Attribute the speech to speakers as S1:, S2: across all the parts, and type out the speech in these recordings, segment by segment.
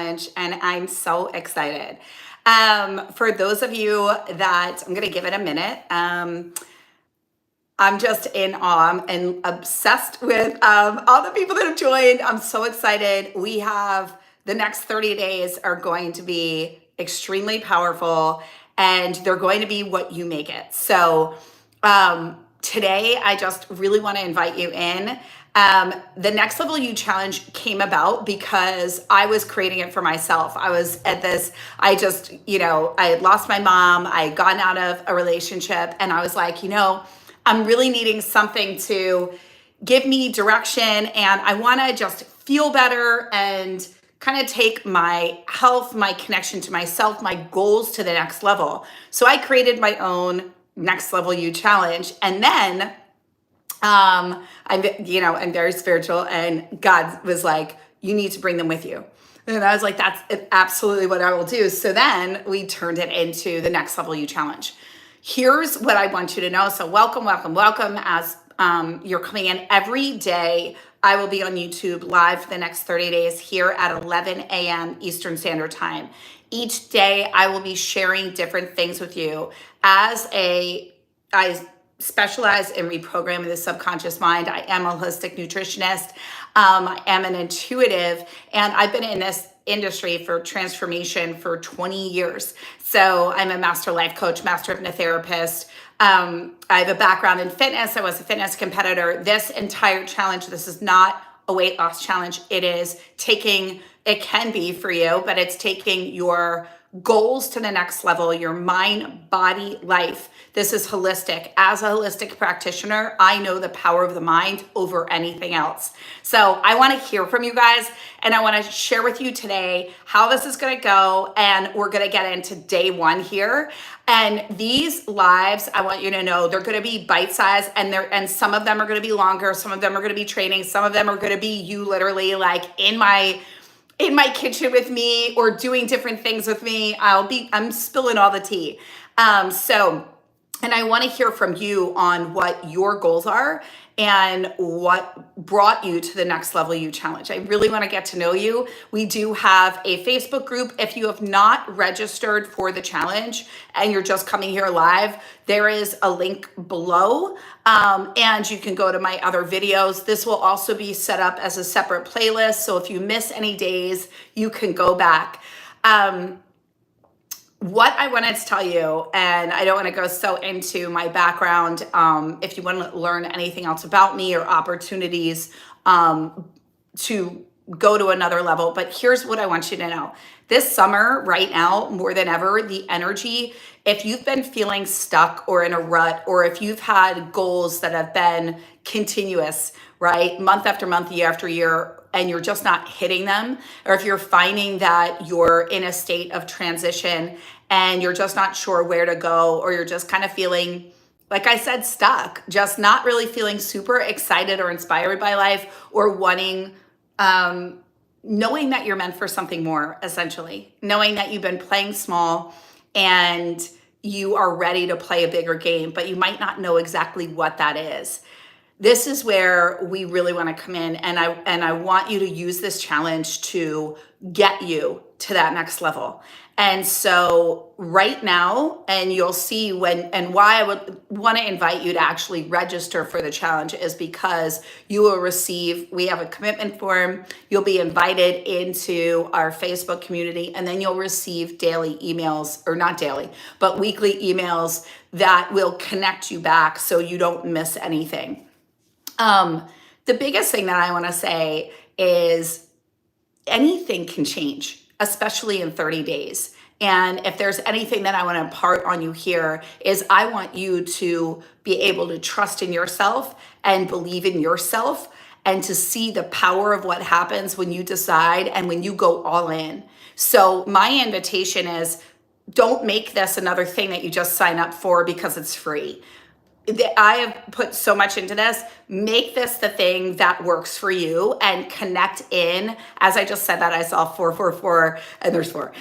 S1: challenge, and I'm so excited. For those of you that, I'm going to give it a minute. I'm just in awe and obsessed with all the people that have joined. I'm so excited. We have the next 30 days are going to be extremely powerful, and they're going to be what you make it. So today, I just really want to invite you in. The Next Level You Challenge came about because I was creating it for myself. I was at this, I had lost my mom. I had gotten out of a relationship, and I was like, I'm really needing something to give me direction, and I want to just feel better and kind of take my health, my connection to myself, my goals to the next level. So I created my own Next Level You Challenge. And then I'm very spiritual, and God was like, you need to bring them with you. And I was like, that's absolutely what I will do. So then we turned it into the Next Level You Challenge. Here's what I want you to know. So welcome as you're coming in every day. I will be on YouTube live for the next 30 days here at 11 a.m. Eastern Standard Time. Each day I will be sharing different things with you. I specialize in reprogramming the subconscious mind. I am a holistic nutritionist. I am an intuitive, and I've been in this industry for transformation for 20 years. So I'm a master life coach, master hypnotherapist. I have a background in fitness. I was a fitness competitor. This entire challenge, this is not a weight loss challenge. It can be for you, but it's taking your goals to the next level, your mind, body, life. This is holistic. As a holistic practitioner, I know the power of the mind over anything else. So I want to hear from you guys, and I want to share with you today how this is going to go, and we're going to get into day one here. And these lives, I want you to know, they're going to be bite-sized, and some of them are going to be longer, some of them are going to be training, some of them are going to be you literally like in my kitchen with me or doing different things with me. I'm spilling all the tea. And I want to hear from you on what your goals are and what brought you to the Next Level You Challenge. I really want to get to know you. We do have a Facebook group. If you have not registered for the challenge and you're just coming here live, there is a link below, and you can go to my other videos. This will also be set up as a separate playlist, so if you miss any days, you can go back. What I wanted to tell you, and I don't want to go so into my background, if you want to learn anything else about me or opportunities to go to another level, but here's what I want you to know. This summer, right now, more than ever, the energy, if you've been feeling stuck or in a rut, or if you've had goals that have been continuous, right, month after month, year after year, and you're just not hitting them, or if you're finding that you're in a state of transition and you're just not sure where to go, or you're just kind of feeling, like I said, stuck, just not really feeling super excited or inspired by life, or wanting, knowing that you're meant for something more, essentially, knowing that you've been playing small and you are ready to play a bigger game, but you might not know exactly what that is. This is where we really want to come in, and I want you to use this challenge to get you to that next level. And so right now, and you'll see why I would want to invite you to actually register for the challenge is because you will receive, we have a commitment form, you'll be invited into our Facebook community, and then you'll receive daily emails, or not daily, but weekly emails that will connect you back so you don't miss anything. The biggest thing that I want to say is anything can change, especially in 30 days. And if there's anything that I want to impart on you here is I want you to be able to trust in yourself and believe in yourself, and to see the power of what happens when you decide and when you go all in. So my invitation is, don't make this another thing that you just sign up for because it's free. I have put so much into this. Make this the thing that works for you and connect in. As I just said that, I saw 444 and there's 4.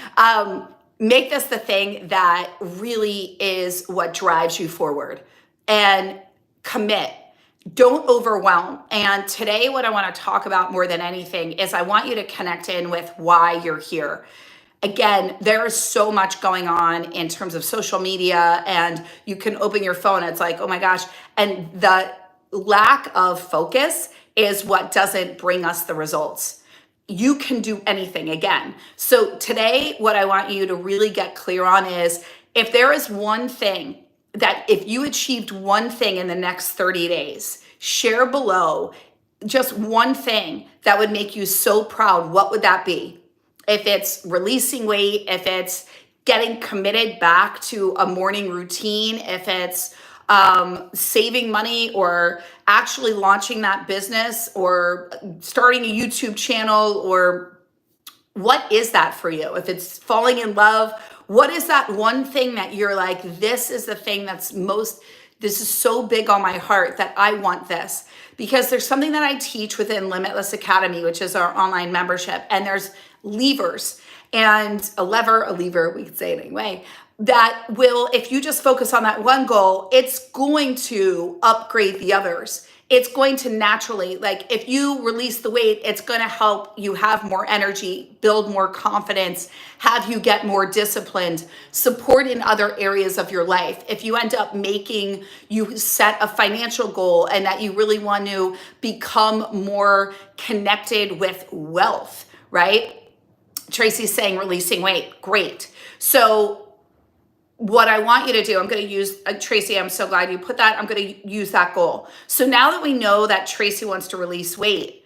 S1: Make this the thing that really is what drives you forward, and commit. don't overwhelm. And today, what I want to talk about more than anything is I want you to connect in with why you're here. Again, there is so much going on in terms of social media, and you can open your phone. It's like, oh my gosh. And the lack of focus is what doesn't bring us the results. You can do anything again. So today, what I want you to really get clear on is if there is one thing that if you achieved one thing in the next 30 days, share below just one thing that would make you so proud. What would that be? If it's releasing weight, if it's getting committed back to a morning routine, if it's saving money or actually launching that business or starting a YouTube channel, or what is that for you? If it's falling in love, what is that one thing that you're like, this is the thing that's most, this is so big on my heart that I want this? Because there's something that I teach within Limitless Academy, which is our online membership. And there's levers and a lever, we could say it anyway, that will, if you just focus on that one goal, it's going to upgrade the others. It's going to naturally, like if you release the weight, it's going to help you have more energy, build more confidence, have you get more disciplined, support in other areas of your life. If you end up making, you set a financial goal and that you really want to become more connected with wealth, right? Tracy's saying releasing weight. Great. So what I want you to do, I'm going to use, Tracy, I'm so glad you put that. I'm going to use that goal. So now that we know that Tracy wants to release weight,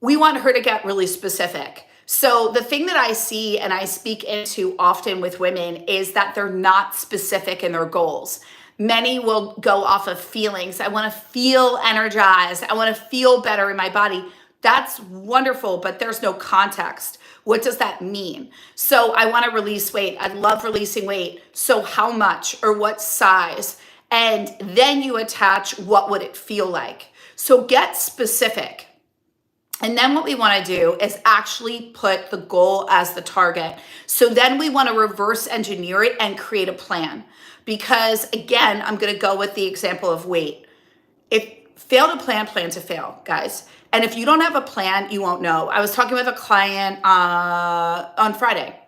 S1: we want her to get really specific. So the thing that I see and I speak into often with women is that they're not specific in their goals. Many will go off of feelings. I want to feel energized. I want to feel better in my body. That's wonderful, but there's no context. What does that mean? So I want to release weight. I love releasing weight. So how much or what size? And then you attach what would it feel like? So get specific. And then what we want to do is actually put the goal as the target. So then we want to reverse engineer it and create a plan. Because again, I'm going to go with the example of weight. If fail to plan, plan to fail, guys. And if you don't have a plan, you won't know. I was talking with a client on Friday,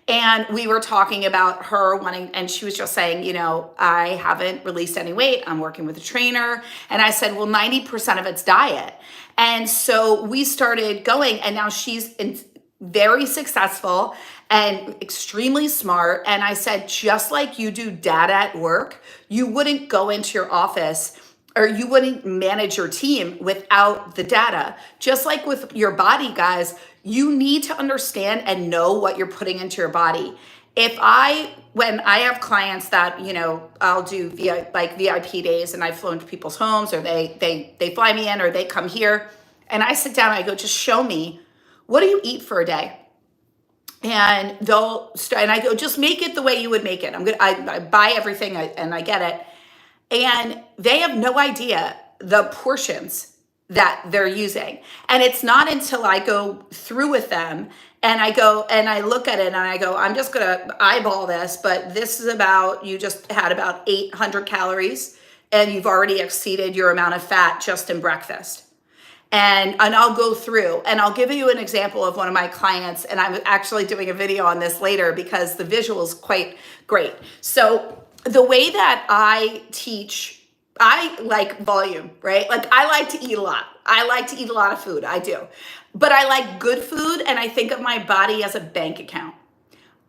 S1: and we were talking about her wanting, and she was just saying, you know, I haven't released any weight. I'm working with a trainer. And I said, well, 90% of it's diet. And so we started going, and now she's very successful and extremely smart. And I said, just like you do data at work, you wouldn't go into your office or you wouldn't manage your team without the data. Just like with your body, guys, you need to understand and know what you're putting into your body. When I have clients that, you know, I'll do VIP days and I've flown to people's homes, or they fly me in, or they come here, and I sit down and I go, just show me, what do you eat for a day? And I go, just make it the way you would make it. I buy everything and I get it. And they have no idea the portions that they're using. And it's not until I go through with them and I go and I look at it and I go, I'm just going to eyeball this, but this is you just had about 800 calories and you've already exceeded your amount of fat just in breakfast. And I'll go through and I'll give you an example of one of my clients. And I'm actually doing a video on this later because the visual is quite great. So the way that I teach, I like volume, right? Like I like to eat a lot. I like to eat a lot of food. I do. But I like good food, and I think of my body as a bank account.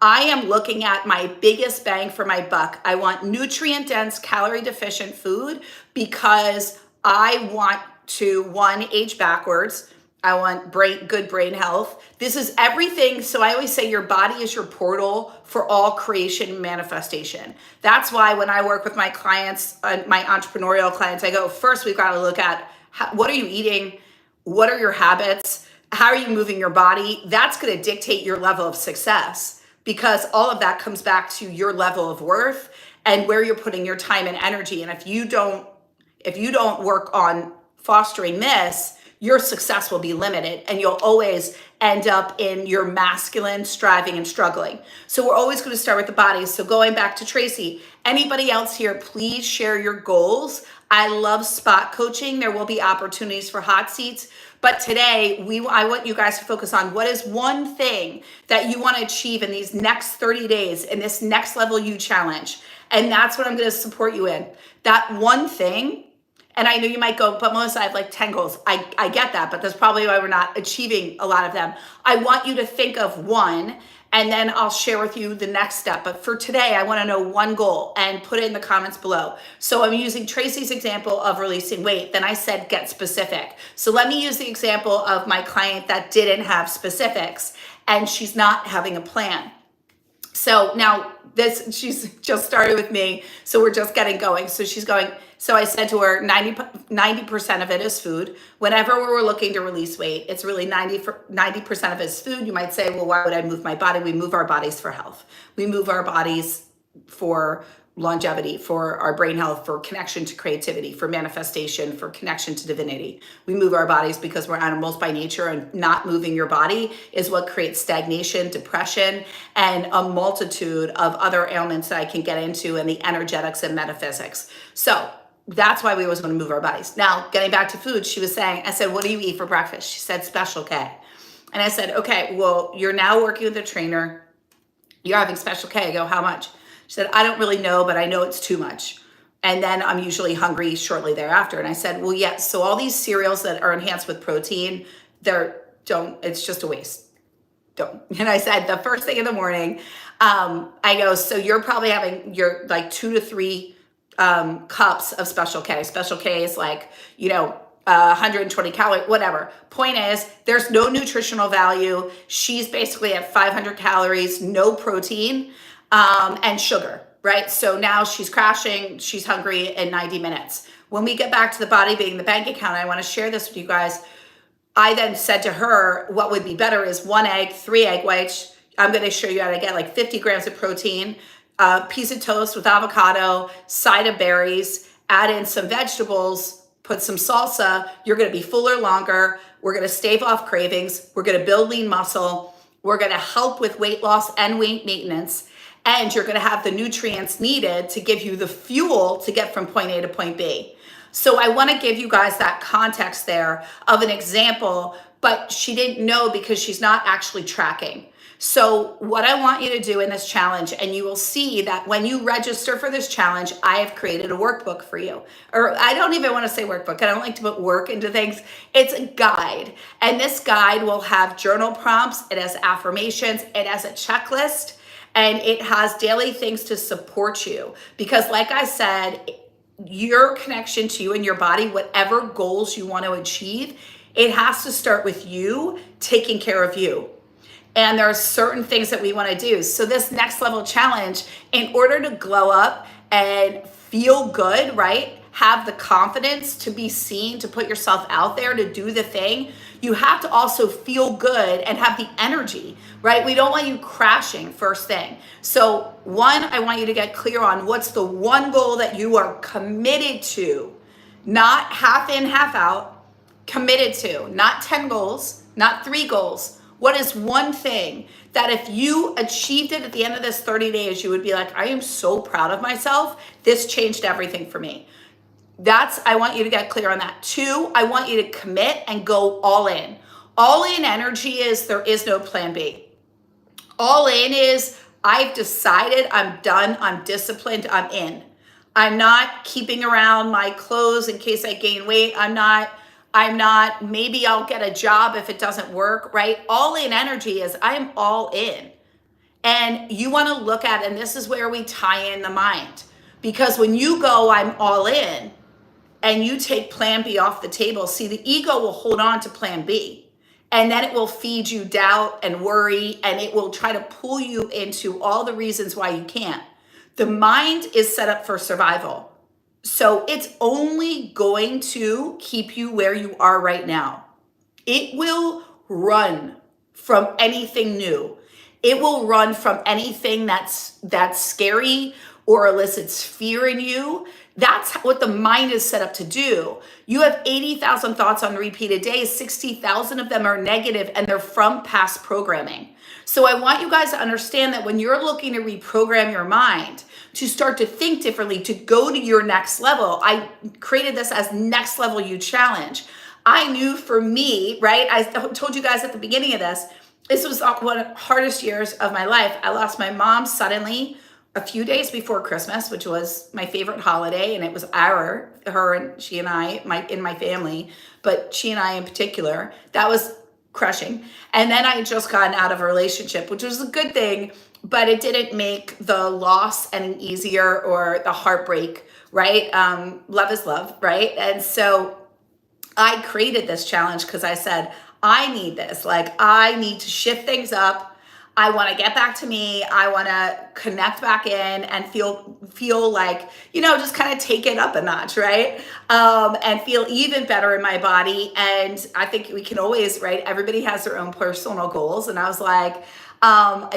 S1: I am looking at my biggest bang for my buck. I want nutrient-dense, calorie-deficient food because I want to, one, age backwards. I want good brain health. This is everything. So I always say your body is your portal for all creation and manifestation. That's why when I work with my clients, my entrepreneurial clients, I go, first, we've got to look at what are you eating? What are your habits? How are you moving your body? That's going to dictate your level of success, because all of that comes back to your level of worth and where you're putting your time and energy. And if you don't work on fostering this, your success will be limited and you'll always end up in your masculine striving and struggling. So we're always going to start with the body. So going back to Tracy, anybody else here, please share your goals. I love spot coaching. There will be opportunities for hot seats. But today, I want you guys to focus on what is one thing that you want to achieve in these next 30 days in this next level you challenge. And that's what I'm going to support you in. That one thing. And I know you might go, but Melissa, I have like 10 goals. I get that, but that's probably why we're not achieving a lot of them. I want you to think of one, and then I'll share with you the next step. But for today, I want to know one goal and put it in the comments below. So I'm using Tracy's example of releasing weight. Then I said, get specific. So let me use the example of my client that didn't have specifics and she's not having a plan. So now she's just started with me. So we're just getting going. So she's going, so I said to her, 90% of it is food. Whenever we're looking to release weight, it's really 90% of it is food. You might say, well, why would I move my body? We move our bodies for health. We move our bodies for longevity, for our brain health, for connection to creativity, for manifestation, for connection to divinity. We move our bodies because we're animals by nature, and not moving your body is what creates stagnation, depression, and a multitude of other ailments that I can get into in the energetics and metaphysics. So that's why we always want to move our bodies. Now, getting back to food, she was saying, I said, what do you eat for breakfast? She said, Special K. And I said, okay, well, you're now working with a trainer. You're having Special K. I go, how much? She said, I don't really know, but I know it's too much. And then I'm usually hungry shortly thereafter. And I said, well, yes. So all these cereals that are enhanced with protein, it's just a waste. Don't. And I said, the first thing in the morning, I go, so you're probably having your like 2 to 3 cups of Special K. Special K is like, 120 calories, whatever. Point is, there's no nutritional value. She's basically at 500 calories, no protein, and sugar, right? So now she's crashing, she's hungry in 90 minutes. When we get back to the body being the bank account, I want to share this with you guys. I then said to her, what would be better is 1 egg, 3 egg whites. I'm going to show you how to get like 50 grams of protein, a piece of toast with avocado, side of berries, add in some vegetables, put some salsa. You're going to be fuller longer. We're going to stave off cravings. We're going to build lean muscle. We're going to help with weight loss and weight maintenance. And you're going to have the nutrients needed to give you the fuel to get from point A to point B. So I want to give you guys that context there of an example, but she didn't know because she's not actually tracking. So what I want you to do in this challenge, and you will see that when you register for this challenge, I have created a workbook for you. Or I don't even want to say workbook. I don't like to put work into things. It's a guide. And this guide will have journal prompts. It has affirmations. It has a checklist. And it has daily things to support you. Because like I said, your connection to you and your body, whatever goals you want to achieve, it has to start with you taking care of you. And there are certain things that we want to do. So this next level challenge, in order to glow up and feel good, right? Have the confidence to be seen, to put yourself out there, to do the thing, you have to also feel good and have the energy, right? We don't want you crashing first thing. So one, I want you to get clear on what's the one goal that you are committed to, not half in, half out, committed to, not 10 goals, not 3 goals. What is one thing that if you achieved it at the end of this 30 days, you would be like, I am so proud of myself. This changed everything for me. I want you to get clear on that. 2, I want you to commit and go all in. All in energy is there is no plan B. All in is I've decided, I'm done, I'm disciplined, I'm in. I'm not keeping around my clothes in case I gain weight. I'm not, maybe I'll get a job if it doesn't work, right? All in energy is I'm all in. And you want to look at, and this is where we tie in the mind. Because when you go, I'm all in, and you take plan B off the table, see, the ego will hold on to plan B. And then it will feed you doubt and worry, and it will try to pull you into all the reasons why you can't. The mind is set up for survival. So it's only going to keep you where you are right now. It will run from anything new. It will run from anything that's scary or elicits fear in you. That's what the mind is set up to do. You have 80,000 thoughts on repeat a day. 60,000 of them are negative, and they're from past programming. So I want you guys to understand that when you're looking to reprogram your mind, to start to think differently, to go to your next level, I created this as Next Level You Challenge. I knew for me, right? I told you guys at the beginning of this was one of the hardest years of my life. I lost my mom suddenly a few days before Christmas, which was my favorite holiday, and it was her and she and I, in my family, but she and I in particular. That was crushing. And then I had just gotten out of a relationship, which was a good thing, but it didn't make the loss any easier or the heartbreak, right? Love is love, right? And so I created this challenge because I said, I need this. Like, I need to shift things up. I want to get back to me. I want to connect back in and feel like, just kind of take it up a notch, right? And feel even better in my body. And I think we can always, right? Everybody has their own personal goals. And I was like,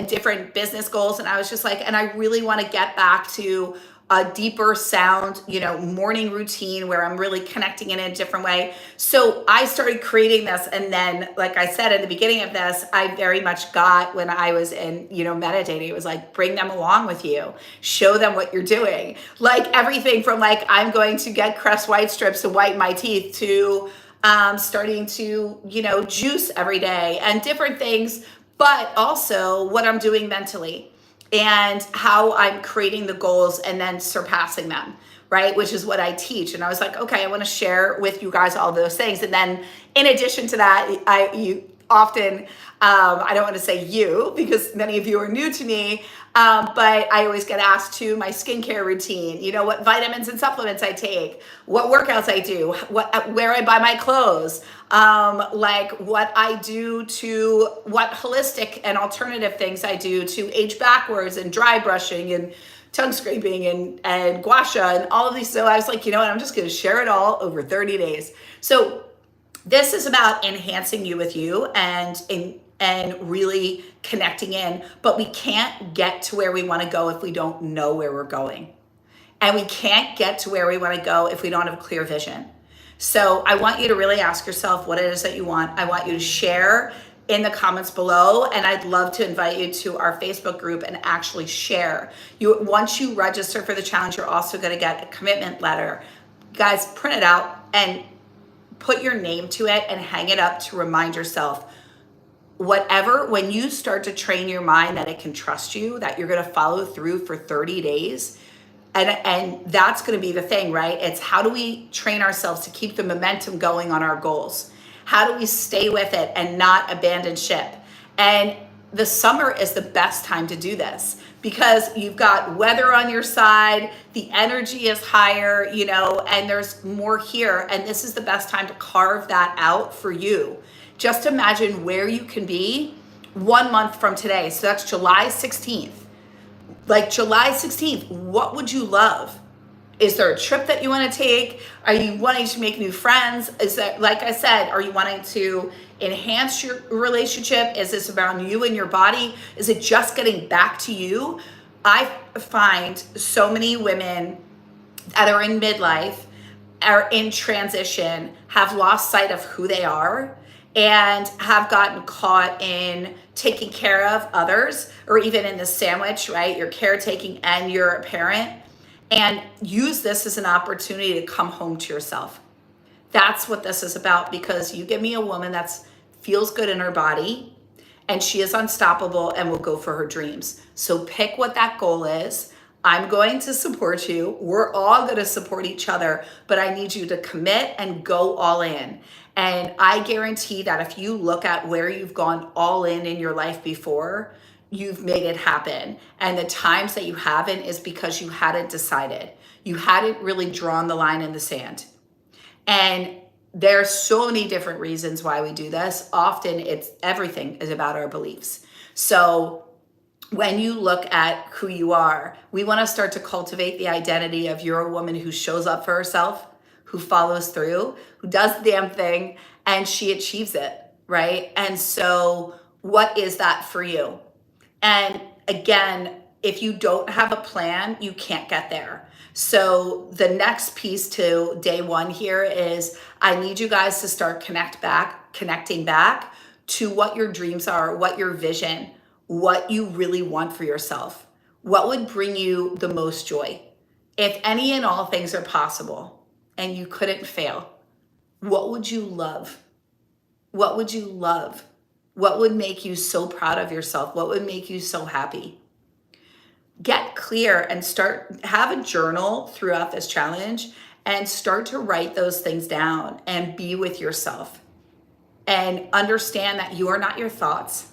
S1: different business goals. And I was just like, and I really want to get back to a deeper sound, morning routine where I'm really connecting in a different way. So I started creating this. And then, like I said, in the beginning of this, I very much got when I was in, meditating, it was like, bring them along with you, show them what you're doing. Like everything from like, I'm going to get Crest white strips to whiten my teeth to starting to, juice every day and different things, but also what I'm doing mentally and how I'm creating the goals and then surpassing them, right? Which is what I teach. And I was like, okay, I want to share with you guys all those things. And then in addition to that, you often, I don't want to say you because many of you are new to me, but I always get asked to my skincare routine, what vitamins and supplements I take, what workouts I do, where I buy my clothes, like what I do to what holistic and alternative things I do to age backwards and dry brushing and tongue scraping and gua sha and all of these. So I was like, I'm just going to share it all over 30 days. So this is about enhancing you with you and really connecting in, but we can't get to where we want to go if we don't know where we're going. And we can't get to where we want to go if we don't have a clear vision. So I want you to really ask yourself what it is that you want. I want you to share in the comments below, and I'd love to invite you to our Facebook group and actually share. Once you register for the challenge, you're also going to get a commitment letter. Guys, print it out and put your name to it and hang it up to remind yourself when you start to train your mind that it can trust you, that you're going to follow through for 30 days. And that's going to be the thing, right? It's how do we train ourselves to keep the momentum going on our goals? How do we stay with it and not abandon ship? And the summer is the best time to do this because you've got weather on your side, the energy is higher, and there's more here. And this is the best time to carve that out for you. Just imagine where you can be 1 month from today. So that's July 16th. Like July 16th, what would you love? Is there a trip that you want to take? Are you wanting to make new friends? Is that, like I said, are you wanting to enhance your relationship? Is this about you and your body? Is it just getting back to you? I find so many women that are in midlife, are in transition, have lost sight of who they are, and have gotten caught in taking care of others, or even in the sandwich, right? You're caretaking and you're a parent, and use this as an opportunity to come home to yourself. That's what this is about, because you give me a woman that feels good in her body and she is unstoppable and will go for her dreams. So pick what that goal is. I'm going to support you. We're all going to support each other, but I need you to commit and go all in. And I guarantee that if you look at where you've gone all in your life before, you've made it happen. And the times that you haven't is because you hadn't decided. You hadn't really drawn the line in the sand. And there's so many different reasons why we do this. Often everything is about our beliefs. So when you look at who you are, we want to start to cultivate the identity of you're a woman who shows up for herself, who follows through, who does the damn thing, and she achieves it, right? And so what is that for you? And again, if you don't have a plan, you can't get there. So the next piece to day one here is I need you guys to start connecting back to what your dreams are, what your vision, what you really want for yourself. What would bring you the most joy? If any and all things are possible and you couldn't fail, what would you love? What would you love? What would make you so proud of yourself? What would make you so happy? Get clear and have a journal throughout this challenge and start to write those things down and be with yourself and understand that you are not your thoughts.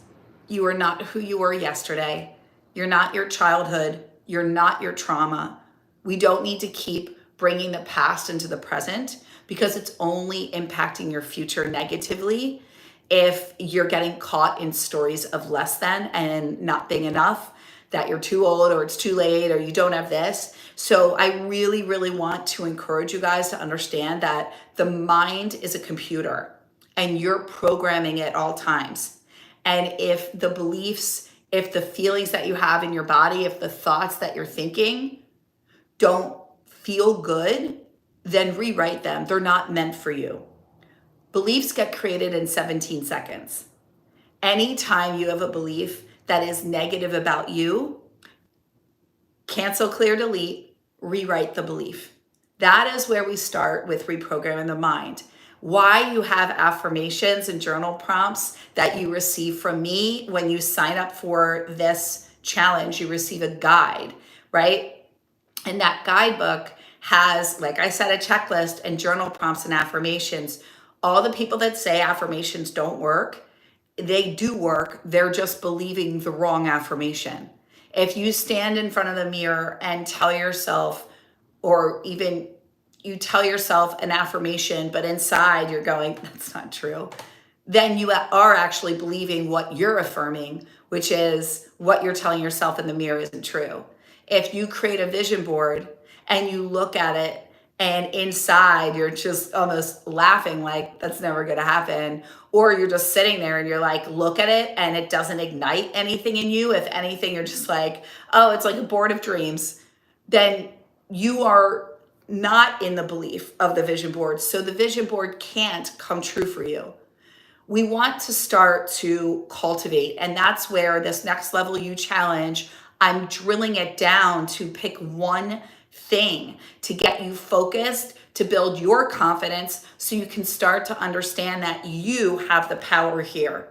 S1: You are not who you were yesterday. You're not your childhood. You're not your trauma. We don't need to keep bringing the past into the present because it's only impacting your future negatively if you're getting caught in stories of less than and not being enough, that you're too old or it's too late or you don't have this. So I really, really want to encourage you guys to understand that the mind is a computer and you're programming it all times. And if the beliefs, if the feelings that you have in your body, if the thoughts that you're thinking don't feel good, then rewrite them. They're not meant for you. Beliefs get created in 17 seconds. Anytime you have a belief that is negative about you, cancel, clear, delete, rewrite the belief. That is where we start with reprogramming the mind. Why you have affirmations and journal prompts that you receive from me when you sign up for this challenge, you receive a guide, right? And that guidebook has, like I said, a checklist and journal prompts and affirmations. All the people that say affirmations don't work, they do work. They're just believing the wrong affirmation. If you stand in front of the mirror and tell yourself, or even you tell yourself an affirmation, but inside you're going, that's not true, then you are actually believing what you're affirming, which is what you're telling yourself in the mirror isn't true. If you create a vision board and you look at it and inside you're just almost laughing like that's never going to happen, or you're just sitting there and you're like, look at it and it doesn't ignite anything in you. If anything, you're just like, oh, it's like a board of dreams. Then you are not in the belief of the vision board. So the vision board can't come true for you. We want to start to cultivate. And that's where this next level you challenge, I'm drilling it down to pick one thing to get you focused, to build your confidence so you can start to understand that you have the power here,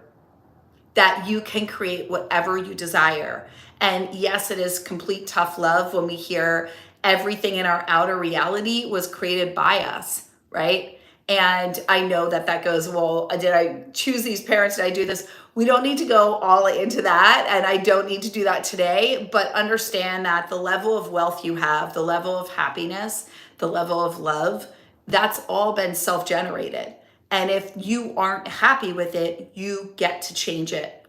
S1: that you can create whatever you desire. And yes, it is complete tough love when we hear everything in our outer reality was created by us, right? And I know that goes, well, did I choose these parents? Did I do this? We don't need to go all into that. And I don't need to do that today, but understand that the level of wealth you have, the level of happiness, the level of love, that's all been self-generated. And if you aren't happy with it, you get to change it.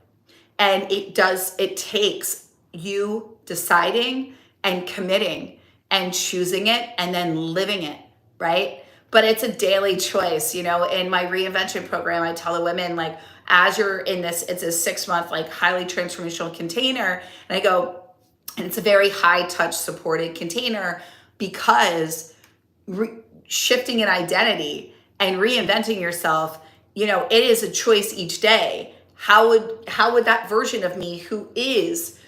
S1: And it takes you deciding and committing and choosing it and then living it, right? But it's a daily choice. You know, in my reinvention program, I tell the women, like, as you're in this, it's a 6-month, like, highly transformational container. And I go, and it's a very high touch supported container because shifting an identity and reinventing yourself, you know, it is a choice each day. How would that version of me who is,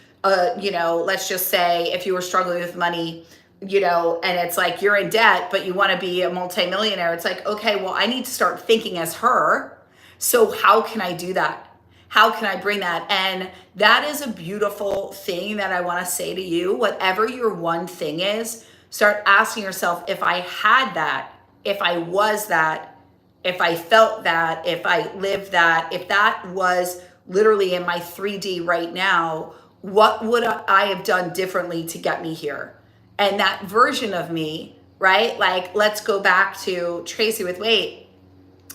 S1: you know, let's just say if you were struggling with money, you know, and it's like you're in debt, but you want to be a multimillionaire. It's like, okay, well, I need to start thinking as her. So how can I do that? How can I bring that? And that is a beautiful thing that I want to say to you. Whatever your one thing is, start asking yourself, if I had that, if I was that, if I felt that, if I lived that, if that was literally in my 3D right now, what would I have done differently to get me here? And that version of me, right? Like, let's go back to Tracy with weight.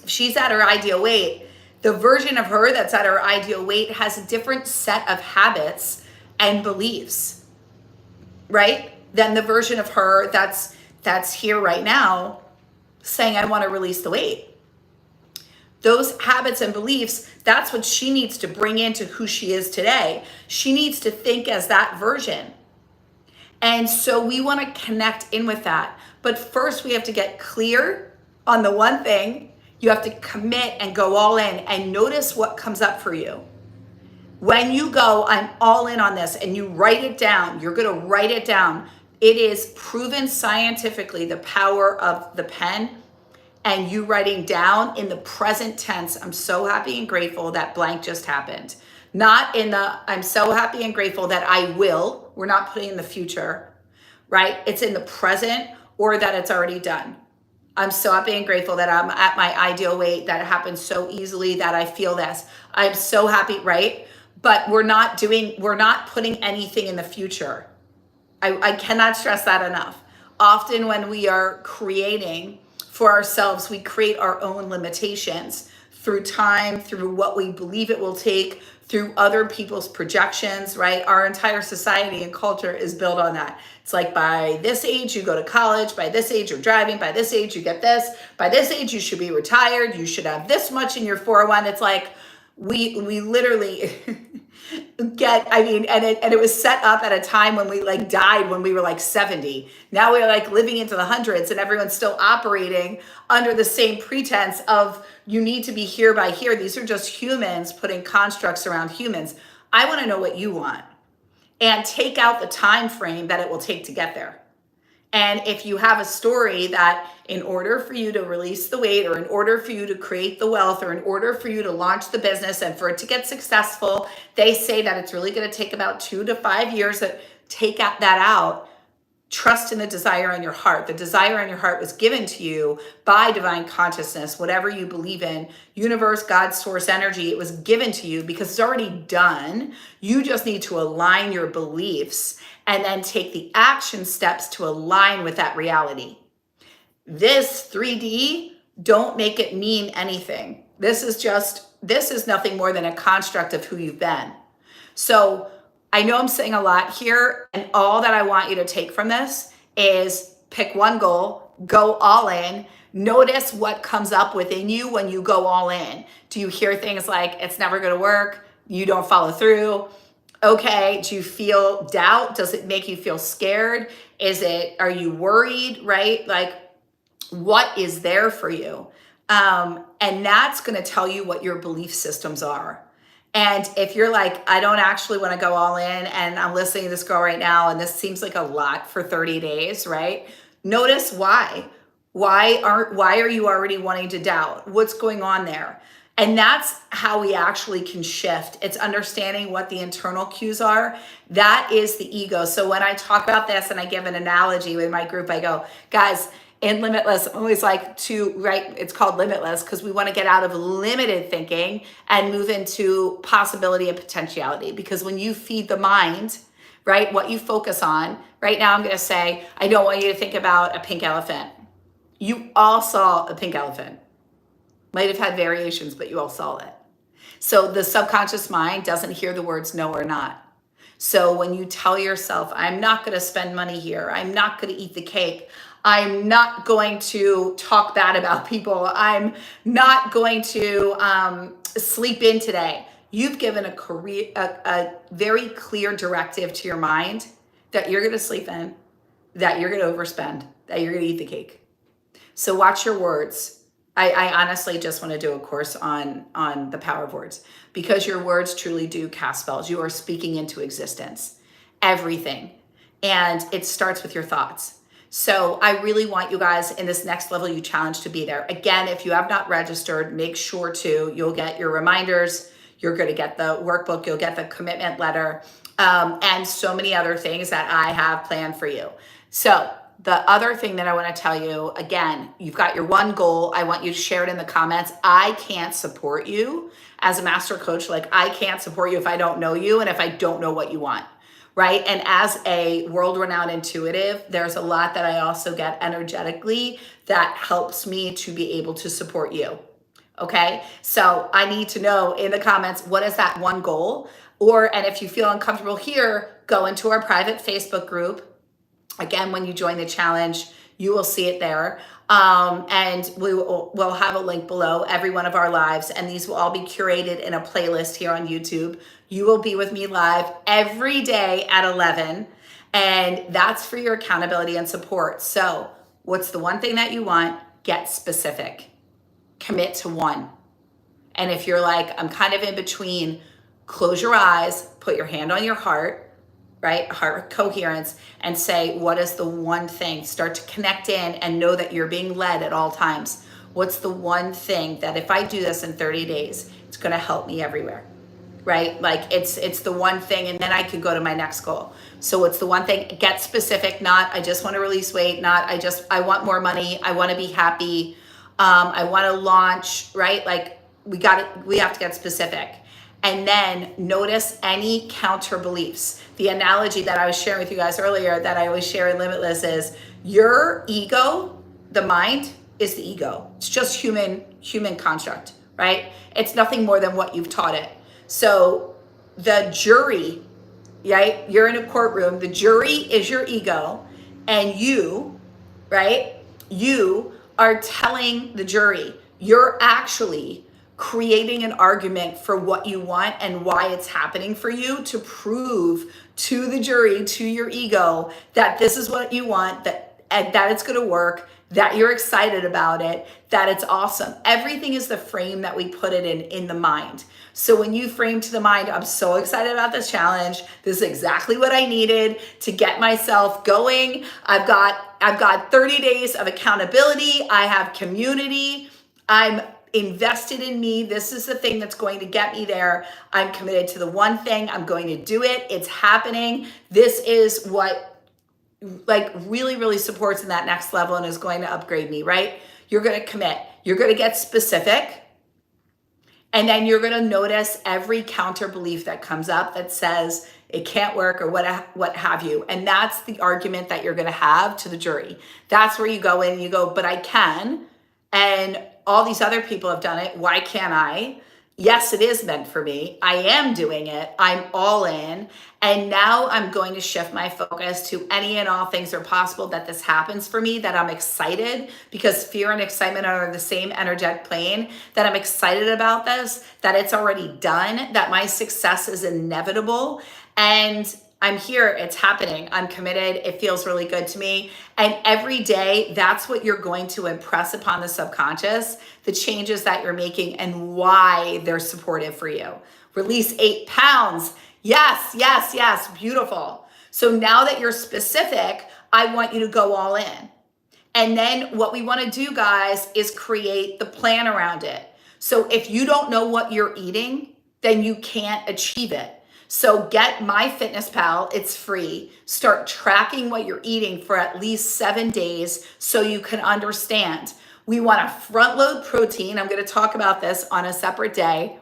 S1: If she's at her ideal weight, the version of her that's at her ideal weight has a different set of habits and beliefs, right? Than the version of her that's here right now saying, I want to release the weight. Those habits and beliefs, that's what she needs to bring into who she is today. She needs to think as that version. And so we want to connect in with that. But first, we have to get clear on the one thing. You have to commit and go all in and notice what comes up for you. When you go, I'm all in on this, and you write it down, you're going to write it down. It is proven scientifically the power of the pen and you writing down in the present tense. I'm so happy and grateful that blank just happened. Not in the, I'm so happy and grateful that I will. We're not putting in the future, right? It's in the present or that it's already done. I'm so happy and grateful that I'm at my ideal weight, that it happens so easily, that I feel this. I'm so happy, right? But we're not putting anything in the future. I cannot stress that enough. Often when we are creating for ourselves, we create our own limitations through time, through what we believe it will take, through other people's projections, right? Our entire society and culture is built on that. It's like, by this age, you go to college. By this age, you're driving. By this age, you get this. By this age, you should be retired. You should have this much in your 401. It's like, we literally get, I mean, and it was set up at a time when we like died when we were like 70. Now we're like living into the hundreds and everyone's still operating under the same pretense of you need to be here by here. These are just humans putting constructs around humans. I want to know what you want and take out the time frame that it will take to get there. And if you have a story that in order for you to release the weight, or in order for you to create the wealth, or in order for you to launch the business and for it to get successful, they say that it's really going to take about 2 to 5 years. Take that out. Trust in the desire in your heart. The desire in your heart was given to you by divine consciousness, whatever you believe in, universe, God, source, energy. It was given to you because it's already done. You just need to align your beliefs and then take the action steps to align with that reality. This 3D, don't make it mean anything. This is nothing more than a construct of who you've been. So I know I'm saying a lot here, and all that I want you to take from this is pick one goal, go all in, notice what comes up within you when you go all in. Do you hear things like, it's never gonna work, you don't follow through? Okay, do you feel doubt? Does it make you feel scared? Are you worried, right? Like, what is there for you? And that's gonna tell you what your belief systems are. And if you're like, I don't actually want to go all in, and I'm listening to this girl right now, and this seems like a lot for 30 days, right? Notice why. Why are you already wanting to doubt? What's going on there? And that's how we actually can shift. It's understanding what the internal cues are. That is the ego. So when I talk about this and I give an analogy with my group, I go, guys, in Limitless, I'm always like it's called Limitless because we want to get out of limited thinking and move into possibility and potentiality. Because when you feed the mind, right, what you focus on, right now I'm going to say, I don't want you to think about a pink elephant. You all saw a pink elephant. Might have had variations, but you all saw it. So the subconscious mind doesn't hear the words no or not. So when you tell yourself, I'm not going to spend money here, I'm not going to eat the cake, I'm not going to talk bad about people, I'm not going to sleep in today. You've given a very clear directive to your mind that you're going to sleep in, that you're going to overspend, that you're going to eat the cake. So watch your words. I honestly just want to do a course on the power of words, because your words truly do cast spells. You are speaking into existence, everything. And it starts with your thoughts. So I really want you guys in this next level you challenge to be there. Again, if you have not registered, make sure you'll get your reminders. You're going to get the workbook. You'll get the commitment letter, and so many other things that I have planned for you. So the other thing that I want to tell you, again, you've got your one goal. I want you to share it in the comments. I can't support you as a master coach. Like, I can't support you if I don't know you and if I don't know what you want, right? And as a world-renowned intuitive, there's a lot that I also get energetically that helps me to be able to support you, okay? So I need to know in the comments, what is that one goal? And if you feel uncomfortable here, go into our private Facebook group. Again, when you join the challenge, you will see it there. And we'll have a link below every one of our lives, and these will all be curated in a playlist here on YouTube. You will be with me live every day at 11, and that's for your accountability and support. So what's the one thing that you want? Get specific. Commit to one. And if you're like, I'm kind of in between, close your eyes, put your hand on your heart, right? Heart coherence, and say, what is the one thing? Start to connect in and know that you're being led at all times. What's the one thing that if I do this in 30 days, it's going to help me everywhere, right? Like it's the one thing, and then I could go to my next goal. So what's the one thing? Get specific, not I just want to release weight, not I want more money, I want to be happy, I want to launch, right? Like we have to get specific. And then notice any counter beliefs. The analogy that I was sharing with you guys earlier that I always share in Limitless is your ego, the mind, is the ego. It's just human construct, right? It's nothing more than what you've taught it. So the jury, right? You're in a courtroom, the jury is your ego, and you, right? You are telling the jury, you're actually creating an argument for what you want and why it's happening for you, to prove to the jury, to your ego, that this is what you want, that it's going to work, that you're excited about it, that it's awesome. Everything is the frame that we put it in the mind. So when you frame to the mind, I'm so excited about this challenge. This is exactly what I needed to get myself going. I've got 30 days of accountability. I have community. I'm invested in me. This is the thing that's going to get me there. I'm committed to the one thing. I'm going to do it. It's happening. This is what like really, really supports in that next level and is going to upgrade me, right? You're going to commit. You're going to get specific. And then you're going to notice every counter belief that comes up that says it can't work or what have you. And that's the argument that you're going to have to the jury. That's where you go in and you go, but I can. And all these other people have done it. Why can't I? Yes, it is meant for me. I am doing it. I'm all in. And now I'm going to shift my focus to any and all things are possible, that this happens for me, that I'm excited, because fear and excitement are the same energetic plane, that I'm excited about this, that it's already done, that my success is inevitable. And I'm here, it's happening, I'm committed, it feels really good to me. And every day, that's what you're going to impress upon the subconscious, the changes that you're making and why they're supportive for you. Release 8 pounds. Yes, yes, yes, beautiful. So now that you're specific, I want you to go all in. And then what we want to do, guys, is create the plan around it. So if you don't know what you're eating, then you can't achieve it. So get MyFitnessPal, it's free. Start tracking what you're eating for at least 7 days so you can understand. We want to front load protein. I'm going to talk about this on a separate day.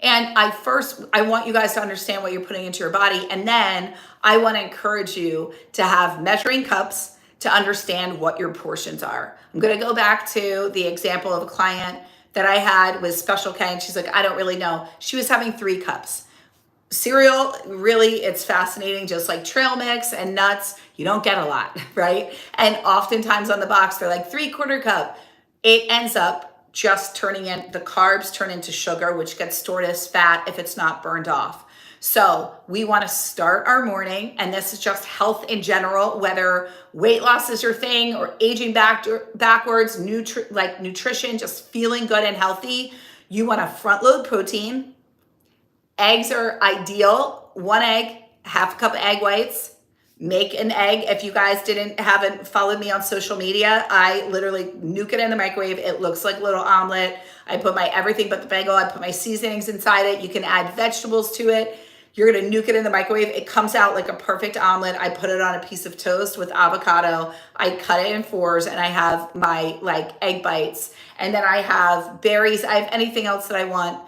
S1: And I want you guys to understand what you're putting into your body. And then I want to encourage you to have measuring cups to understand what your portions are. I'm going to go back to the example of a client that I had with Special K, and she's like, I don't really know. She was having 3 cups. Cereal, really, it's fascinating, just like trail mix and nuts, you don't get a lot, right? And oftentimes on the box, they're like 3/4 cup. It ends up just turning in, the carbs turn into sugar, which gets stored as fat if it's not burned off. So we want to start our morning, and this is just health in general, whether weight loss is your thing or aging backwards, nutrition, just feeling good and healthy. You want to front load protein. Eggs are ideal. 1 egg, half a cup of egg whites. Make an egg. If you guys haven't followed me on social media, I literally nuke it in the microwave. It looks like a little omelet. I put my everything but the bagel. I put my seasonings inside it. You can add vegetables to it. You're going to nuke it in the microwave. It comes out like a perfect omelet. I put it on a piece of toast with avocado. I cut it in 4s, and I have my egg bites. And then I have berries. I have anything else that I want.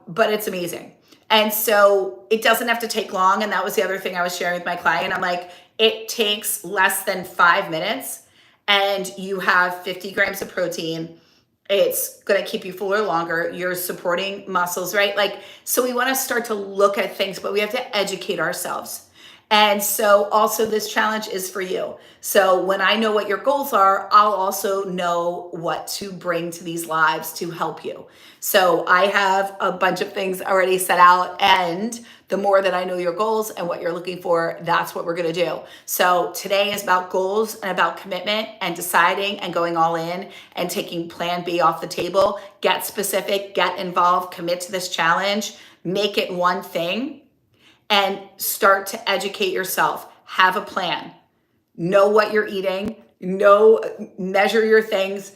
S1: But it's amazing. And so it doesn't have to take long. And that was the other thing I was sharing with my client. I'm like, it takes less than 5 minutes and you have 50 grams of protein. It's going to keep you fuller longer. You're supporting muscles, right? So we want to start to look at things, but we have to educate ourselves. And so also this challenge is for you. So when I know what your goals are, I'll also know what to bring to these lives to help you. So I have a bunch of things already set out, and the more that I know your goals and what you're looking for, that's what we're going to do. So today is about goals and about commitment and deciding and going all in and taking plan B off the table. Get specific, get involved, commit to this challenge, make it one thing, and start to educate yourself. Have a plan. Know what you're eating. Measure your things.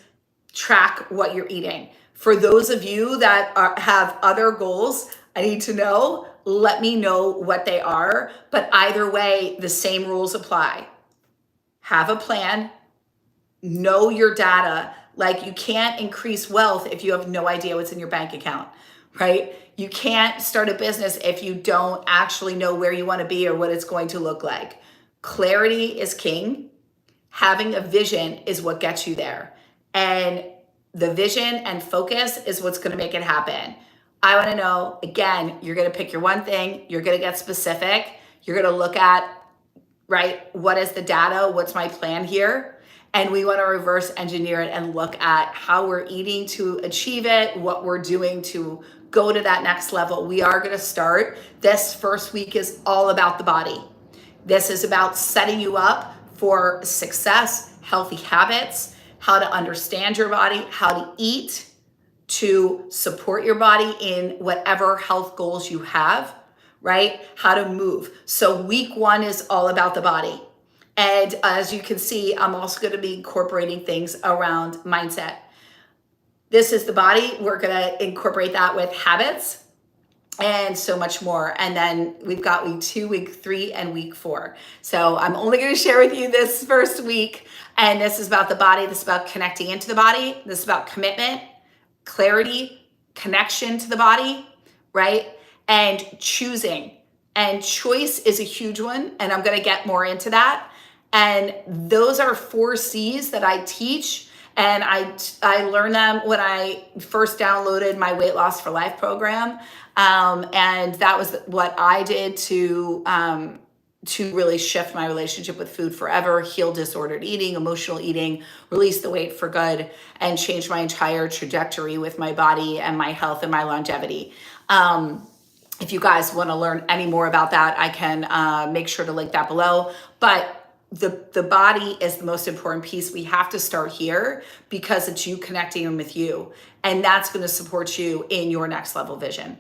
S1: Track what you're eating. For those of you that have other goals, I need to know. Let me know what they are. But either way, the same rules apply. Have a plan. Know your data. Like, you can't increase wealth if you have no idea what's in your bank account, right? You can't start a business if you don't actually know where you want to be or what it's going to look like. Clarity is king. Having a vision is what gets you there. And the vision and focus is what's going to make it happen. I want to know, again, you're going to pick your one thing. You're going to get specific. You're going to look at, right, what is the data? What's my plan here? And we want to reverse engineer it and look at how we're eating to achieve it, what we're doing to go to that next level. We are going to start. This first week is all about the body. This is about setting you up for success, healthy habits, how to understand your body, how to eat to support your body in whatever health goals you have, right? How to move. So week 1 is all about the body. And as you can see, I'm also going to be incorporating things around mindset. This is the body. We're going to incorporate that with habits and so much more. And then we've got week 2, week 3, and week 4. So I'm only going to share with you this first week. And this is about the body. This is about connecting into the body. This is about commitment, clarity, connection to the body, right? And choosing. And choice is a huge one. And I'm going to get more into that. And those are 4 C's that I teach. And I learned them when I first downloaded my Weight Loss for Life program. And that was what I did to really shift my relationship with food forever, heal disordered eating, emotional eating, release the weight for good, and change my entire trajectory with my body and my health and my longevity. If you guys want to learn any more about that, I can make sure to link that below. But the body is the most important piece. We have to start here because it's you connecting with you. And that's going to support you in your next level vision.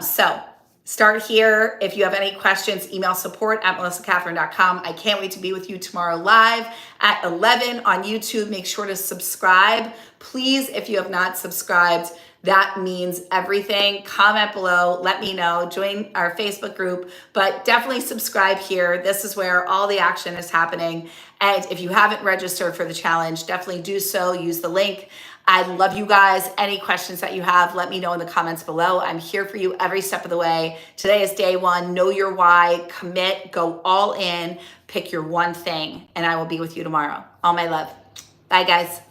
S1: So start here. If you have any questions, email support@melissacatherine.com. I can't wait to be with you tomorrow live at 11 on YouTube. Make sure to subscribe. Please, if you have not subscribed, that means everything. Comment below, let me know, join our Facebook group, but definitely subscribe here. This is where all the action is happening. And if you haven't registered for the challenge, definitely do so. Use the link. I love you guys. Any questions that you have, let me know in the comments below. I'm here for you every step of the way. Today is day 1. Know your why, commit, go all in, pick your one thing, and I will be with you tomorrow. All my love. Bye, guys.